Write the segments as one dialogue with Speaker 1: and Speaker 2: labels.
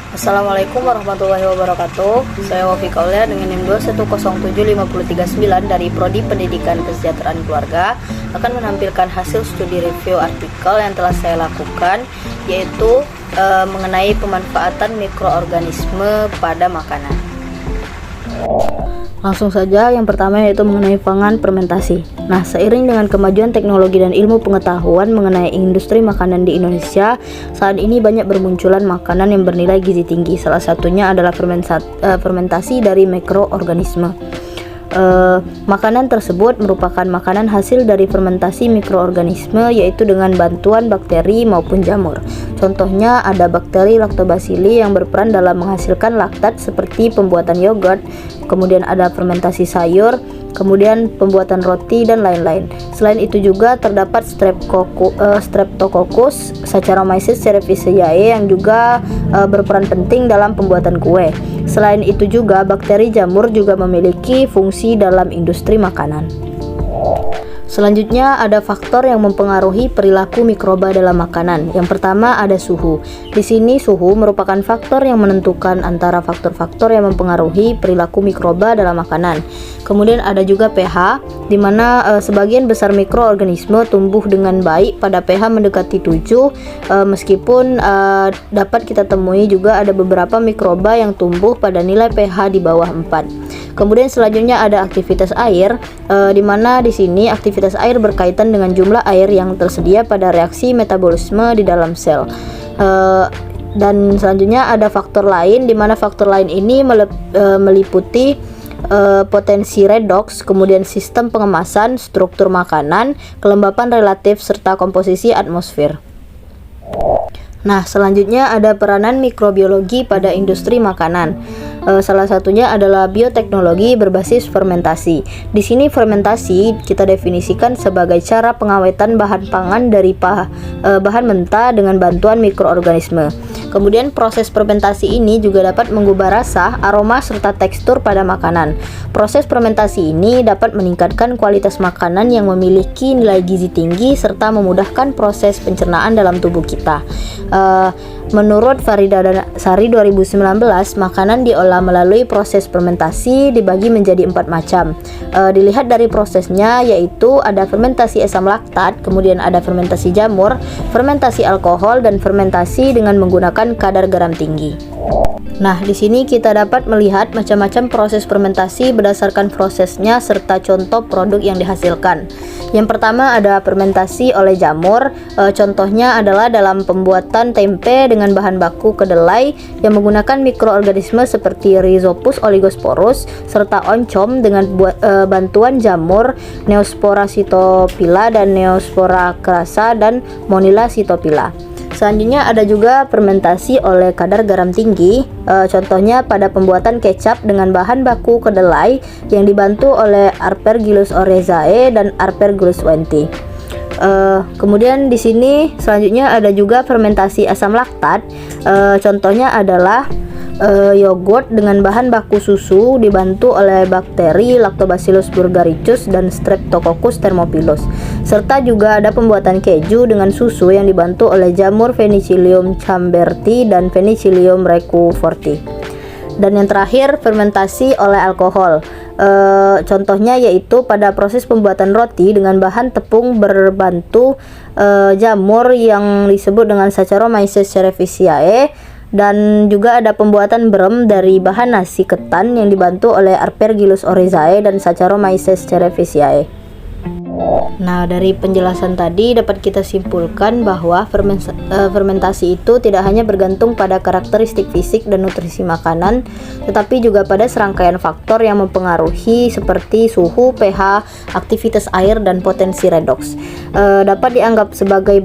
Speaker 1: Assalamualaikum warahmatullahi wabarakatuh. Saya Wafika Aulia dengan NIM 2107539 dari Prodi Pendidikan Kesejahteraan Keluarga akan menampilkan hasil studi review artikel yang telah saya lakukan, yaitu mengenai pemanfaatan mikroorganisme pada makanan. Langsung saja, yang pertama yaitu mengenai pangan fermentasi. Nah, seiring dengan kemajuan teknologi dan ilmu pengetahuan mengenai industri makanan di Indonesia, saat ini banyak bermunculan makanan yang bernilai gizi tinggi. Salah satunya adalah fermentasi dari mikroorganisme. Makanan tersebut merupakan makanan hasil dari fermentasi mikroorganisme, yaitu dengan bantuan bakteri maupun jamur. Contohnya ada bakteri Lactobacilli yang berperan dalam menghasilkan laktat seperti pembuatan yogurt, kemudian ada fermentasi sayur, kemudian pembuatan roti dan lain-lain. Selain itu juga terdapat Streptococcus Saccharomyces cerevisiae yang juga berperan penting dalam pembuatan kue. Selain itu juga bakteri jamur juga memiliki fungsi dalam industri makanan. Selanjutnya ada faktor yang mempengaruhi perilaku mikroba dalam makanan. Yang pertama ada suhu. Di sini suhu merupakan faktor yang menentukan antara faktor-faktor yang mempengaruhi perilaku mikroba dalam makanan. Kemudian ada juga pH, di mana sebagian besar mikroorganisme tumbuh dengan baik pada pH mendekati 7, meskipun dapat kita temui juga ada beberapa mikroba yang tumbuh pada nilai pH di bawah 4. Kemudian selanjutnya ada aktivitas air, di mana di sini aktivitas air berkaitan dengan jumlah air yang tersedia pada reaksi metabolisme di dalam sel. Dan selanjutnya ada faktor lain, di mana faktor lain ini meliputi potensi redoks, kemudian sistem pengemasan, struktur makanan, kelembapan relatif, serta komposisi atmosfer. Nah, selanjutnya ada peranan mikrobiologi pada industri makanan. Salah satunya adalah bioteknologi berbasis fermentasi. Di sini fermentasi kita definisikan sebagai cara pengawetan bahan pangan dari bahan mentah dengan bantuan mikroorganisme. Kemudian proses fermentasi ini juga dapat mengubah rasa, aroma, serta tekstur pada makanan. Proses fermentasi ini dapat meningkatkan kualitas makanan yang memiliki nilai gizi tinggi serta memudahkan proses pencernaan dalam tubuh kita. Menurut Farida Sari 2019, makanan diolah melalui proses fermentasi dibagi menjadi 4 macam. Dilihat dari prosesnya, yaitu ada fermentasi asam laktat, kemudian ada fermentasi jamur, fermentasi alkohol, dan fermentasi dengan menggunakan kadar garam tinggi. Nah, di sini kita dapat melihat macam-macam proses fermentasi berdasarkan prosesnya serta contoh produk yang dihasilkan. Yang pertama ada fermentasi oleh jamur. Contohnya adalah dalam pembuatan tempe dengan bahan baku kedelai yang menggunakan mikroorganisme seperti Rhizopus oligosporus serta oncom dengan bantuan jamur Neospora cytopila dan Neospora crassa dan Monila cytopila. Selanjutnya ada juga fermentasi oleh kadar garam tinggi, contohnya pada pembuatan kecap dengan bahan baku kedelai yang dibantu oleh Aspergillus oryzae dan Aspergillus wientii. Kemudian di sini selanjutnya ada juga fermentasi asam laktat, contohnya adalah yogurt dengan bahan baku susu dibantu oleh bakteri Lactobacillus burgarius dan Streptococcus thermophilus. Serta juga ada pembuatan keju dengan susu yang dibantu oleh jamur Penicillium chamberti dan Penicillium roqueforti. Dan yang terakhir fermentasi oleh alkohol. Contohnya yaitu pada proses pembuatan roti dengan bahan tepung berbantu jamur yang disebut dengan Saccharomyces cerevisiae. Dan juga ada pembuatan brem dari bahan nasi ketan yang dibantu oleh Aspergillus oryzae dan Saccharomyces cerevisiae. Nah, dari penjelasan tadi dapat kita simpulkan bahwa fermentasi itu tidak hanya bergantung pada karakteristik fisik dan nutrisi makanan, tetapi juga pada serangkaian faktor yang mempengaruhi seperti suhu, pH, aktivitas air, dan potensi redoks. Dapat dianggap sebagai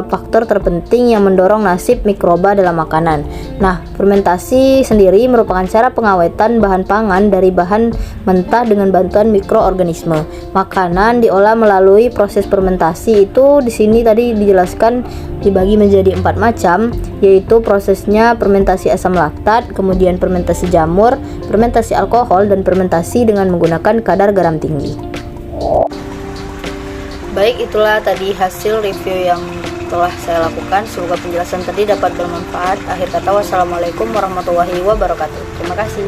Speaker 1: faktor terpenting yang mendorong nasib mikroba dalam makanan. Nah, fermentasi sendiri merupakan cara pengawetan bahan pangan dari bahan mentah dengan bantuan mikroorganisme. Makanan diolah melalui proses fermentasi itu di sini tadi dijelaskan dibagi menjadi 4 macam, yaitu prosesnya fermentasi asam laktat, kemudian fermentasi jamur, fermentasi alkohol, dan fermentasi dengan menggunakan kadar garam tinggi. Baik, itulah tadi hasil review yang telah saya lakukan. Semoga penjelasan tadi dapat bermanfaat. Akhir kata, wassalamualaikum warahmatullahi wabarakatuh. Terima kasih.